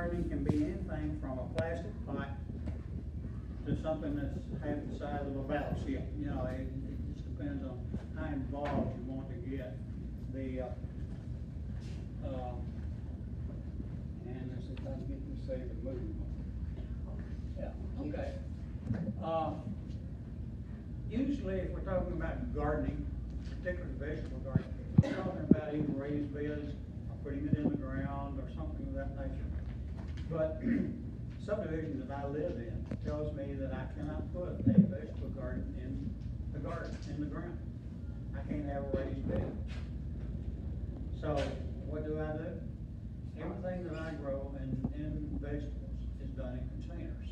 gardening can be anything from a plastic pot to something that's half the size of a battleship. You know, it just depends on how involved you want to get. The and let's see if I can get this thing to move. Yeah. Okay. Usually, if we're talking about gardening, particularly vegetable gardening, we're talking about either raised beds or putting it in the ground or something of that nature. But subdivision that I live in tells me that I cannot put a vegetable garden in the ground. I can't have a raised bed. So what do? Everything that I grow in vegetables is done in containers.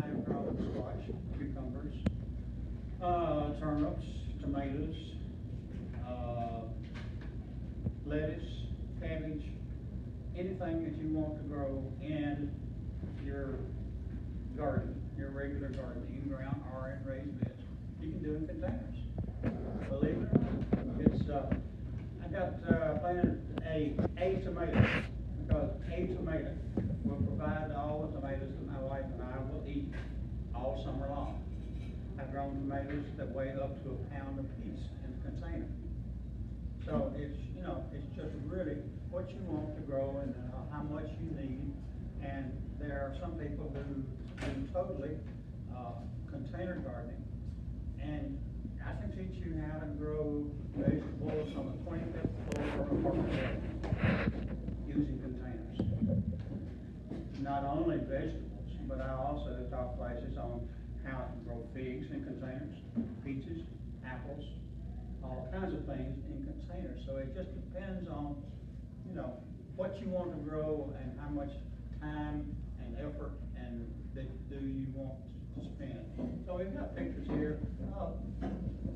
I have grown squash, cucumbers, turnips, tomatoes, lettuce, cabbage, anything that you want to grow in your garden, your regular garden, in ground or in raised beds, you can do in containers. Believe it or not, it's I got planted a tomato, because a tomato will provide all the tomatoes that my wife and I will eat all summer long. I've grown tomatoes that weigh up to a pound apiece in a container. So it's, you know, it's just really what you want to grow and how much you need. And there are some people who do totally container gardening. And I can teach you how to grow vegetables on the 25th floor of an apartment building using containers. Not only vegetables, but I also taught classes on how to grow figs in containers, peaches, apples, all kinds of things in containers. So it just depends on, you know, what you want to grow and how much time and effort and do you want to spend. So we've got pictures here.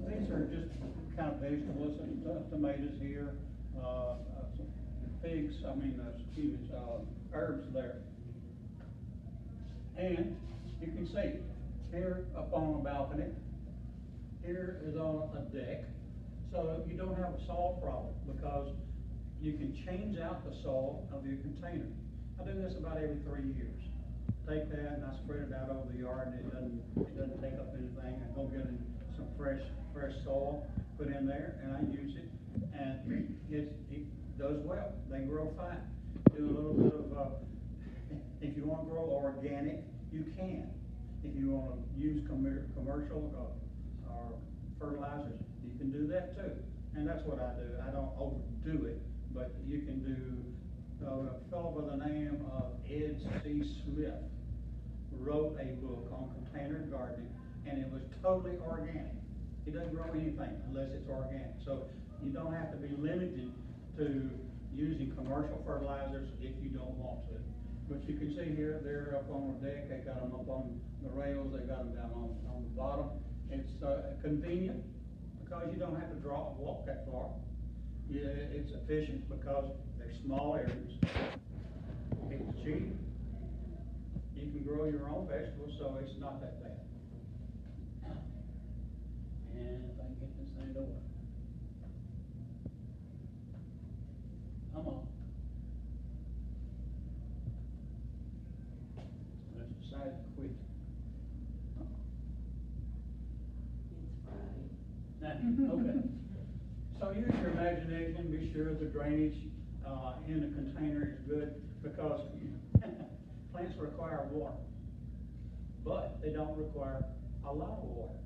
These are just kind of vegetables and tomatoes here, some figs, herbs there. And you can see here up on a balcony, here is on a deck. So you don't have a soil problem because you can change out the soil of your container. I do this about every 3 years. Take that and I spread it out over the yard, and it doesn't take up anything. I go get some fresh soil, put in there, and I use it, and it does well. They grow fine. Do a little bit of if you want to grow organic, you can. If you want to use commercial or fertilizers, you can do that too. And that's what I do. I don't overdo it, but you can do. A fellow by the name of Ed C. Smith wrote a book on container gardening, and it was totally organic. He doesn't grow anything unless it's organic. So you don't have to be limited to using commercial fertilizers if you don't want to. But you can see here, they're up on the deck. They got them up on the rails. They got them down on the bottom. It's convenient because you don't have to walk that far. Yeah, it's efficient because they're small areas. It's cheap. You can grow your own vegetables, so it's not that bad. And if I can get this thing to work. Come on. Let's decide to quit. It's Friday. Okay. So use your imagination. Be sure the drainage in a container is good, because plants require water, but they don't require a lot of water.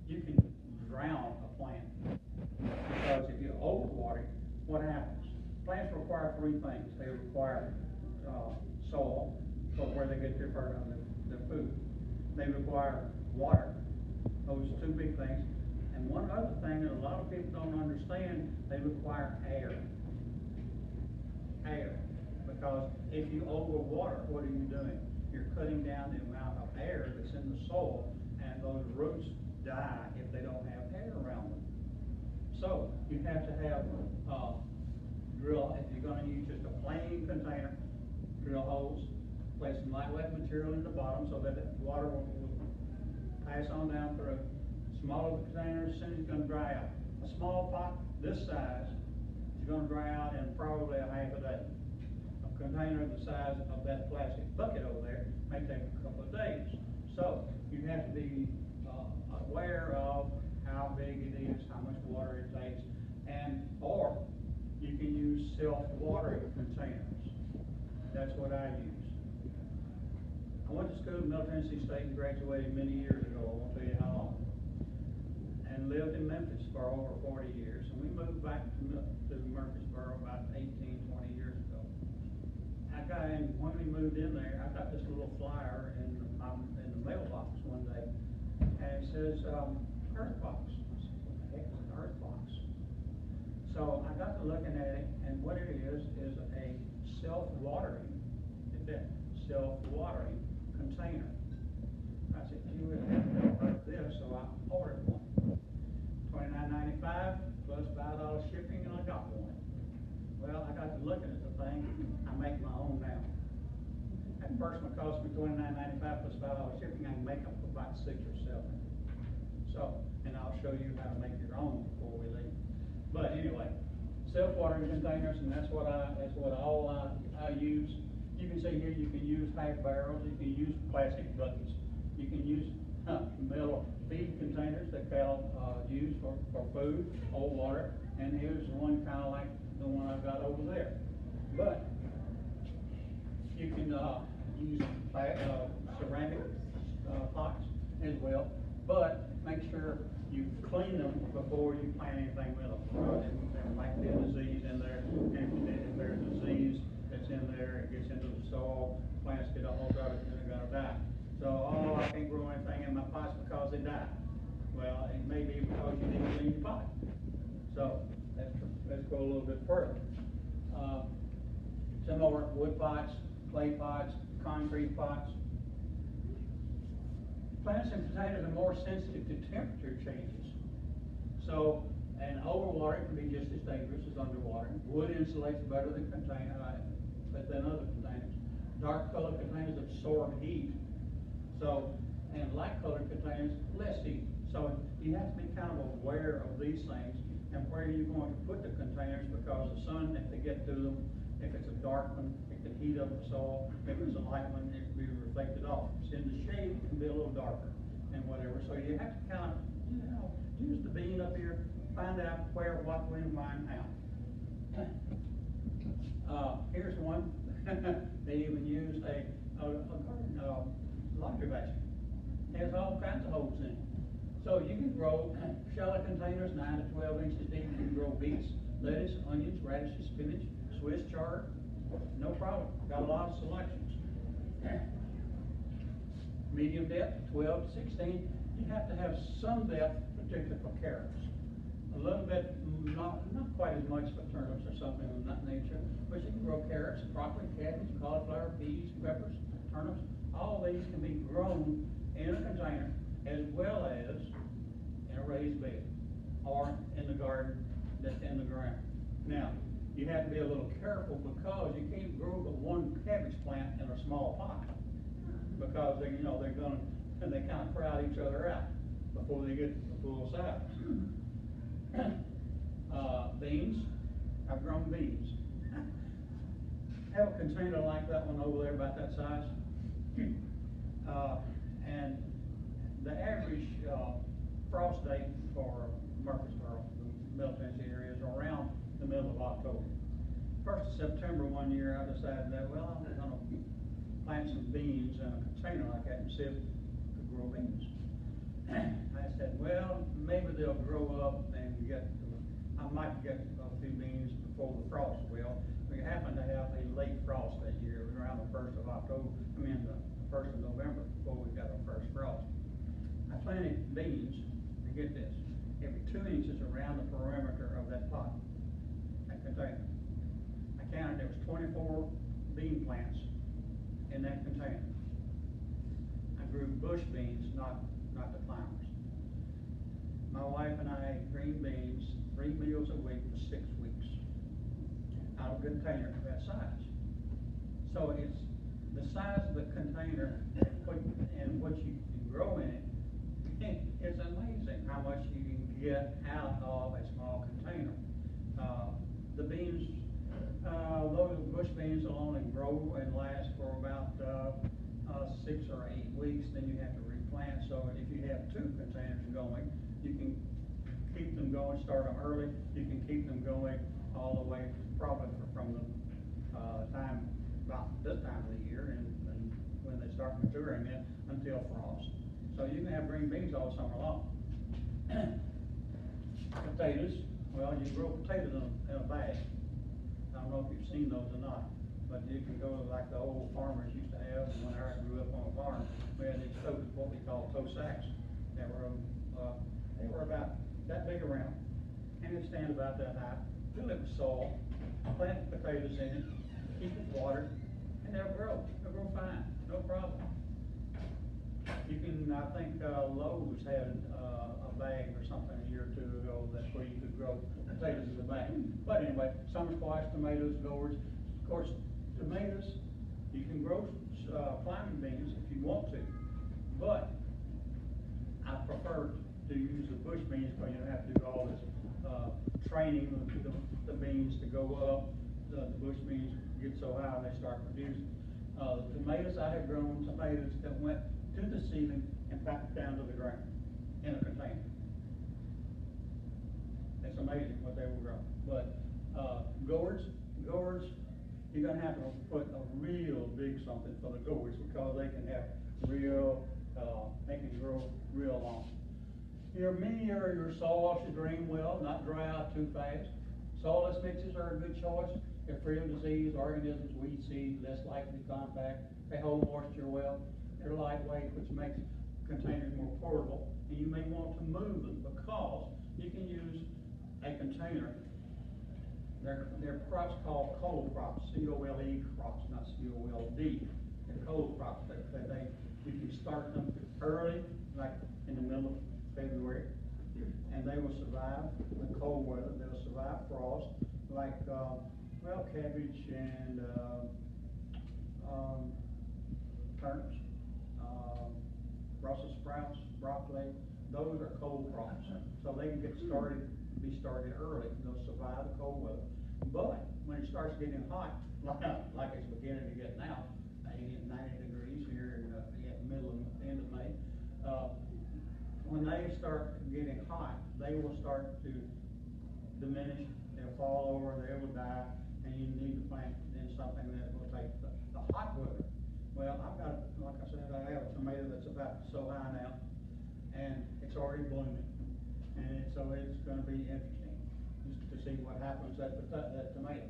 You can drown a plant, because if you overwater it, what happens? Plants require three things. They require soil for where they get their food. They require water. Those two big things. And one other thing that a lot of people don't understand, they require air. Air. Because if you overwater, what are you doing? You're cutting down the amount of air that's in the soil, and those roots die if they don't have air around them. So you have to have drill, if you're going to use just a plain container, drill holes, place some lightweight material in the bottom so that the water will pass on down through. Smaller containers, as soon as it's going to dry out. A small pot this size is going to dry out in probably a half a day. A container the size of that plastic bucket over there may take a couple of days. So you have to be aware of how big it is, how much water it takes, or you can use self-watering containers. That's what I use. I went to school at Middle Tennessee State and graduated many years ago, I won't tell you how long, and lived in Memphis for over 40 years. And we moved back to Murfreesboro about 18, 20 years ago. When we moved in there, I got this little flyer in the mailbox one day, and it says, earth box. I said, what the heck is an earth box? So I got to looking at it, and what it is a self-watering container. I said, you would have to like this, so I ordered one. $29.95 plus $5 shipping, and I got one. Well, I got to looking at the thing. I make my own now. At first, it cost me $29.95 plus $5 shipping. I can make them for about 6 or 7. So, and I'll show you how to make your own before we leave. But anyway, self-watering containers, and that's what I use. You can see here, you can use half barrels, you can use plastic buckets, you can use metal feed containers that cattle use for food or water, and here's one kind of like the one I've got over there. But you can use ceramic pots as well, but make sure you clean them before you plant anything with them. There might be a disease in there, and if there's a disease that's in there, it gets into the soil, plants get a hold of it, and they're going to die. So, I can't grow anything in my pots because they die. Well, it may be because you didn't clean your pot. So, let's go a little bit further. Some more wood pots, clay pots, concrete pots. Plants and containers are more sensitive to temperature changes. So, and overwatering can be just as dangerous as underwatering. Wood insulates better than other containers. Dark colored containers absorb heat. So, and light colored containers, less heat. So you have to be kind of aware of these things and where you're going to put the containers, because the sun, if they get to them, if it's a dark one, it can heat up the soil. If it's a light one, it can be reflected off. If it's in the shade, it can be a little darker and whatever. So you have to kind of, use the bean up here, find out where, what, when, when, how. Here's one. They even use a garden laundry basket. It has all kinds of holes in it. So you can grow shallow containers 9 to 12 inches deep. You can grow beets, lettuce, onions, radishes, spinach, Swiss chard. No problem. Got a lot of selections. Medium depth, 12 to 16. You have to have some depth, particularly for carrots. A little bit, not quite as much for turnips or something of that nature, but you can grow carrots, broccoli, cabbage, cauliflower, peas, peppers, turnips. All these can be grown in a container as well as in a raised bed or in the garden that's in the ground. Now, you have to be a little careful because you can't grow but one cabbage plant in a small pot, because they kind of crowd each other out before they get the full size. Beans, I've grown beans. Have a container like that one over there about that size. And the average frost date for Murfreesboro, the Middle Tennessee area, is around the middle of October. 1st of September one year, I decided that, well, I'm going to plant some beans in a container like that and see if it could grow beans. I said, well, maybe they'll grow up and I might get a few beans before the frost will. We happened to have a late frost that year. It was around the 1st of October, the 1st of November before we got our first frost. I planted beans, and get this, every 2 inches around the perimeter of that pot, that container. I counted there was 24 bean plants in that container. I grew bush beans, not the flowers. My wife and I ate green beans 3 meals a week for 6 weeks out of a container that size. So it's the size of the container and what you can grow in it. It's amazing how much you can get out of a small container. The beans, those bush bush beans will only grow and last for about 6 or 8 weeks, then you have to replant. So if you have 2 containers going, you can keep them going, start them early. You can keep them going all the way, probably from the time, about this time of the year, and when they start maturing then until frost. So you can have green beans all summer long. Potatoes, well, you grow potatoes in a bag. I don't know if you've seen those or not, but you can go to like the old farmers used to have. When I grew up on a farm, we had these what we call toe sacks. They were about that big around, and they'd stand about that high. Fill it with soil, plant potatoes in it, keep it watered, and they'll grow. They'll grow fine, no problem. You can, I think Lowe's had a bag or something a year or 2 ago that's where you could grow potatoes in the bag. But anyway, summer squash, tomatoes, gourds. Of course, tomatoes, you can grow climbing beans if you want to, but I prefer to use the bush beans because you don't have to do all this training the beans to go up. The bush beans get so high they start producing. The tomatoes, I have grown tomatoes that went to the ceiling and back down to the ground in a container. It's amazing what they will grow. But gourds, you're going to have to put a real big something for the gourds because they can have they can grow real long. Your media or your soil should drain well, not dry out too fast. Soilless mixes are a good choice. They're free of disease, organisms, weed seed, less likely to compact. They hold moisture well. They're lightweight, which makes containers more portable. And you may want to move them because you can use a container. They're crops called cold crops, C-O-L-E crops, not C-O-L-D. They're cold crops. You can start them early, like in the middle of February, and they will survive the cold weather. They'll survive frost, like cabbage and turnips, Brussels sprouts, broccoli. Those are cold crops, so they can be started early. They'll survive the cold weather. But when it starts getting hot, like it's beginning to get now, 80 and 90 degrees here in the end of May, when they start getting hot, they will start to diminish. They'll fall over, they will die, and you need to plant in something that will take the hot weather. Well, I've got, like I said, I have a tomato that's about so high now, and it's already blooming, and so it's going to be interesting just to see what happens to that tomato.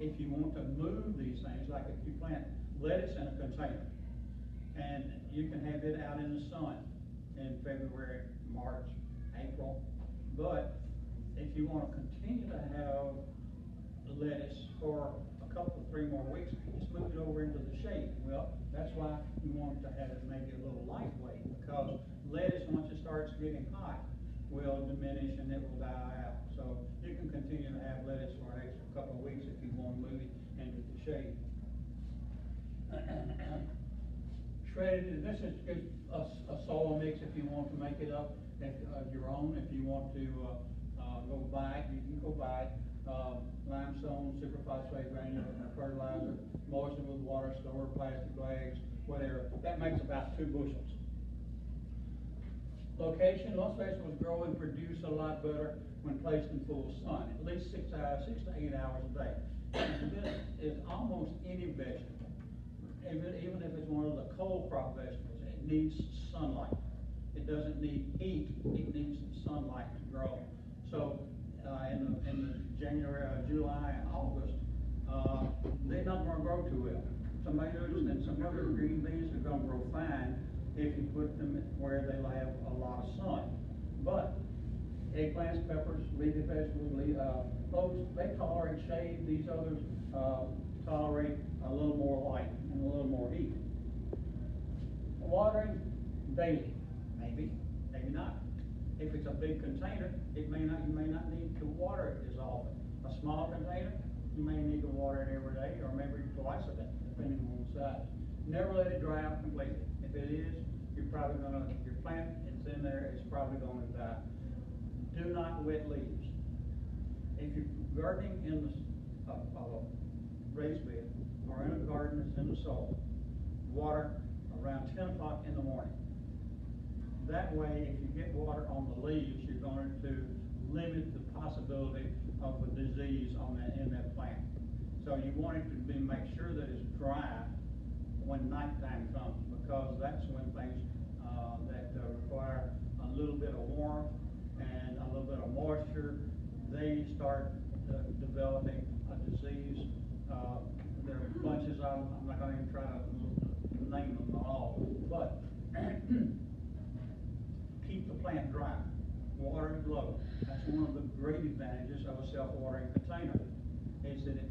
If you want to move these things, like if you plant lettuce in a container, and you can have it out in the sun in February, March, April, but if you want to continue to have lettuce for a couple of 3 more weeks, just move it over into the shade. Well, that's why you want to have it maybe a little lightweight, because lettuce, once it starts getting hot, will diminish and it will die out. So you can continue to have lettuce for an extra couple of weeks if you want to move it into the shade. Shredded, this is just a soil mix if you want to make it up your own. If you want to go buy it, you can go buy it. Limestone, superphosphate granule, fertilizer, moisten with water, store, plastic bags, whatever. That makes about 2 bushels. Location, most vegetables grow and produce a lot better when placed in full sun, at least 6 to 8 hours a day. This is almost any vegetable. Even if it's one of the cold crop vegetables, it needs sunlight. It doesn't need heat, it needs sunlight to grow. So in the January, July, and August, they're not going to grow too well. Tomatoes and some other green beans are going to grow fine if you put them where they'll have a lot of sun. But eggplants, peppers, leafy vegetables, those, they tolerate shade. These others tolerate a little more light and a little more heat. Watering daily, maybe not. If it's a big container, you may not need to water it as often. A small container, you may need to water it every day or maybe twice a day, depending on the size. Never let it dry out completely. If it is, your plant is in there, it's probably going to die. Do not wet leaves. If you're gardening in raised bed or in a garden that's in the soil, water around 10 o'clock in the morning. That way, if you get water on the leaves, you're going to limit the possibility of a disease in that plant. So you want it to make sure that it's dry when nighttime comes, because that's when things that require a little bit of warmth and a little bit of moisture, they start developing a disease. There are bunches of them. I'm not going to even try to name them all, but keep the plant dry. Water it low. That's one of the great advantages of a self-watering container, is that it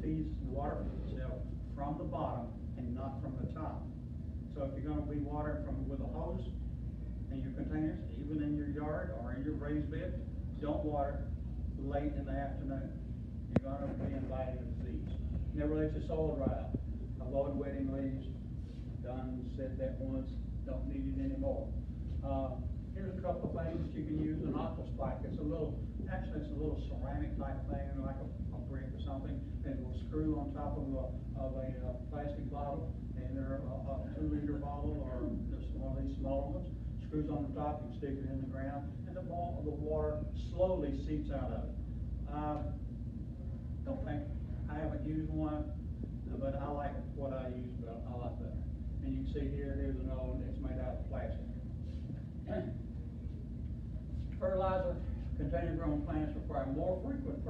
feeds water itself from the bottom and not from the top. So if you're going to be watering with a hose in your containers, even in your yard or in your raised bed, don't water late in the afternoon. You're going to be inviting a disease. Never let your soil dry out. Avoid wetting leaves. Done, said that once, don't need it anymore. Here's a couple of things that you can use. An aqua spike. It's a little ceramic type thing, like a brick or something, and it will screw on top of a plastic bottle, and they're a 2-liter bottle or just one of these smaller ones. Screws on the top, you can stick it in the ground, and the water slowly seeps out of it. Don't think I haven't used one, but I like what I use, but I like better. And you can see here's another one that's made out of plastic. Fertilizer container grown plants require more frequent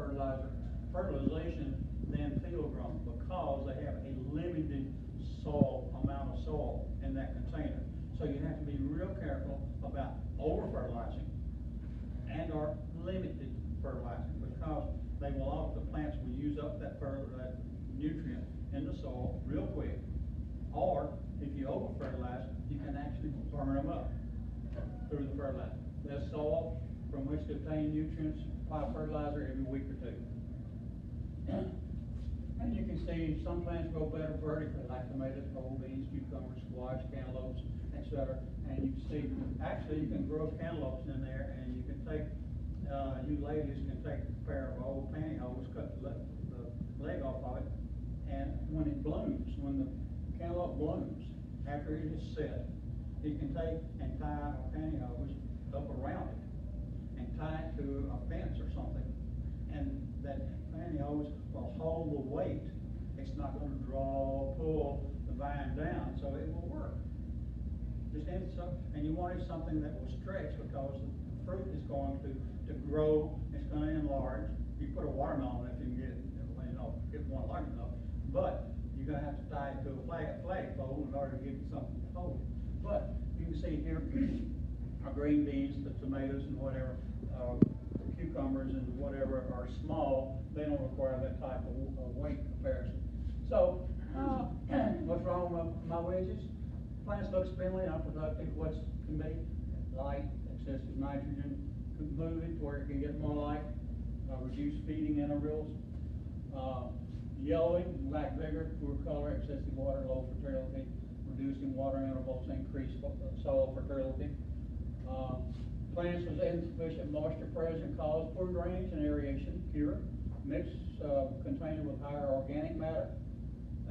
fertilization than field grown, because they have a limited amount of soil in that container. So you have to be real careful about over fertilizing and or limited fertilizing, because the plants will use up that nutrient in the soil real quick. Or if you over fertilize, you can actually burn them up through the fertilizer. Less soil from which to obtain nutrients, apply fertilizer every week or two. And you can see some plants grow better vertically, like tomatoes, whole beans, cucumbers, squash, cantaloupes, etc. And you can see, actually you can grow cantaloupes in there, and you can take, you ladies can take a pair of old pantyhose, cut the leg off of it, and when it blooms, when the cantaloupe blooms, after it is set, you can take and tie a pantyhose up around it and tie it to a fence or something, and that pantyhose will hold the weight. It's not going to pull the vine down, so it will work. And you wanted something that will stretch, because the fruit is going to grow, it's going to enlarge. You put a watermelon if you can get one large enough, but you're going to have to tie it to a flagpole in order to get something to hold it. But you can see here, our green beans, the tomatoes and whatever, the cucumbers and whatever are small. They don't require that type of weight comparison. So, what's wrong with my wedges? Plants look spindly, unproductive. What can be? Light, excessive nitrogen, could move it where it can get more light, reduce feeding intervals, yellowing, lack vigor, poor color, excessive water, low fertility, reducing water intervals, increase soil fertility. Plants with insufficient moisture present cause poor drainage and aeration. Cure: mix container with higher organic matter,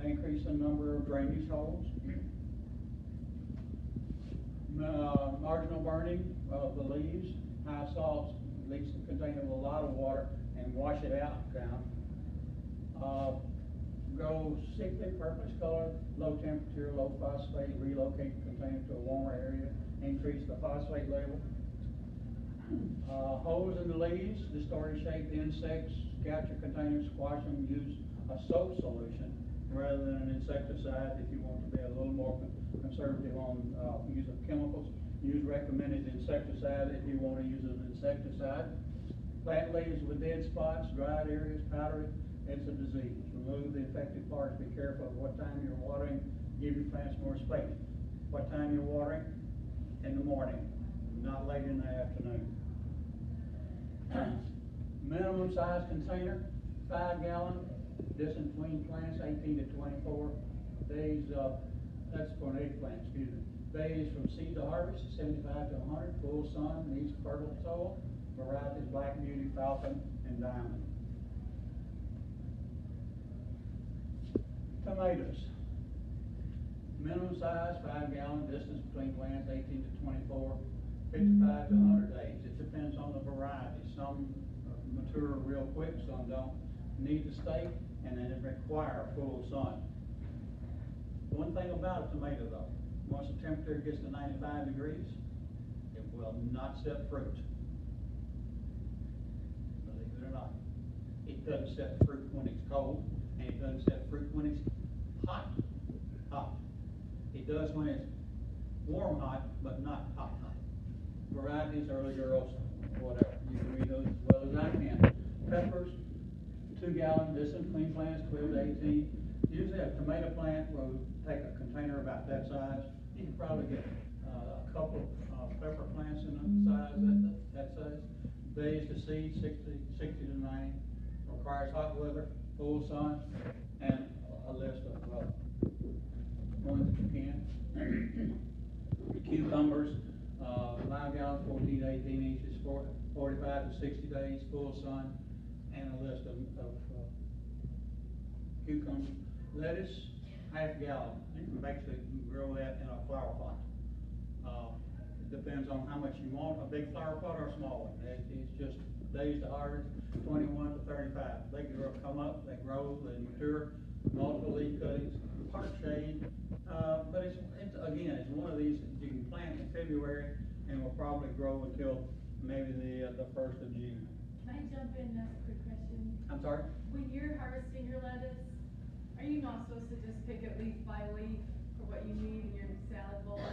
increase the number of drainage holes. Marginal burning of the leaves. High salts leaves the container with a lot of water and wash it out down. Grow sickly, purplish color, low temperature, low phosphate. Relocate the container to a warmer area. Increase the phosphate level. Holes in the leaves, distorted shape, insects. Scout your containers, squash them. Use a soap solution rather than an insecticide if you want to be a little more conservative on use of chemicals. Use recommended insecticide if you want to use an insecticide. Plant leaves with dead spots, dried areas, powdery. It's a disease. Remove the affected parts. Be careful of what time you're watering. Give your plants more space. What time you're watering? In the morning, not late in the afternoon. Minimum size container, 5 gallon. Distance between plants, 18 to 24 days. That's for an eggplant, excuse me. Days from seed to harvest, 75 to 100. Full sun, needs fertile soil. Varieties: Black Beauty, Falcon, and Diamond. tomatoes. Minimum size, 5 gallon, distance between plants, 18 to 24, 55 to 100 days. It depends on the variety. Some mature real quick, some don't. Need to stake, and then it require full sun. One thing about a tomato though, once the temperature gets to 95 degrees, it will not set fruit. Believe it or not. It doesn't set fruit when it's cold, and it doesn't set fruit when it's hot. It does when it's warm hot, but not hot. Varieties, early girls, whatever. You can read those as well as I can. Peppers, 2 gallon, distance between plants, 12 to 18. Usually a tomato plant will take a container about that size. You can probably get a couple of pepper plants in the size, that size. Days to seed, 60 to 90. Requires hot weather, full sun, and a list of ones that you can. Cucumbers, 5 gallons, 14 to 18 inches, 45 to 60 days, full sun, and a list of cucumbers. Lettuce, ½ gallon. You can actually grow that in a flower pot. It depends on how much you want, a big flower pot or a small one. It's just days to harvest, 21 to 35. They come up, they grow, they mature, multiple leaf cuttings, part shade. But it's again, it's one of these that you can plant in February and will probably grow until maybe the 1st of June. Can I jump in and ask a quick question? I'm sorry? When you're harvesting your lettuce, are you not supposed to just pick it leaf by leaf for what you need in your salad bowl?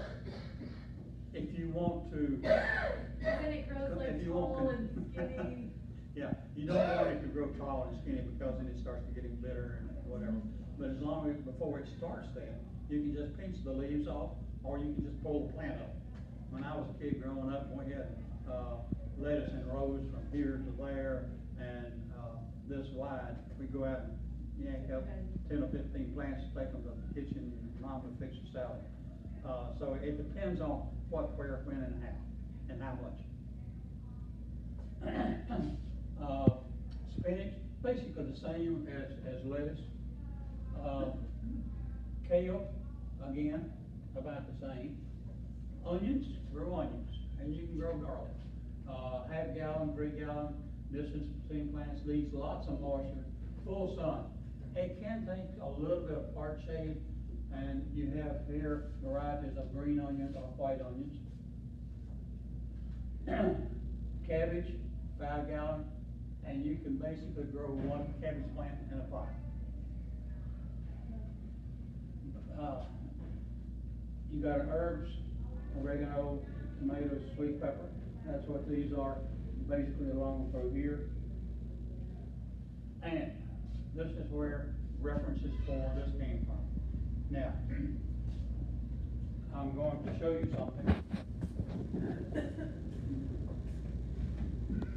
If you want to. Then it grows like tall and skinny. Yeah, you don't want it to grow tall and skinny because then it starts to getting bitter and whatever. But as long as, before it starts then, you can just pinch the leaves off, or you can just pull the plant up. When I was a kid growing up, we had lettuce in rows from here to there, and this wide. We go out and yank up 10 or 15 plants, take them to the kitchen, and mom would fix a salad. So it depends on what, where, when, and how much. Spinach, basically the same as lettuce. Kale, again, about the same. Onions, grow onions, and you can grow garlic. ½ gallon, 3 gallon, distance between plants, needs lots of moisture, full sun. It can take a little bit of part shade, and you have here varieties of green onions or white onions. Cabbage, 5 gallon, and you can basically grow one cabbage plant in a pot. You got herbs, oregano, tomatoes, sweet pepper. That's what these are basically along through here. And this is where references for this came from. Now, I'm going to show you something.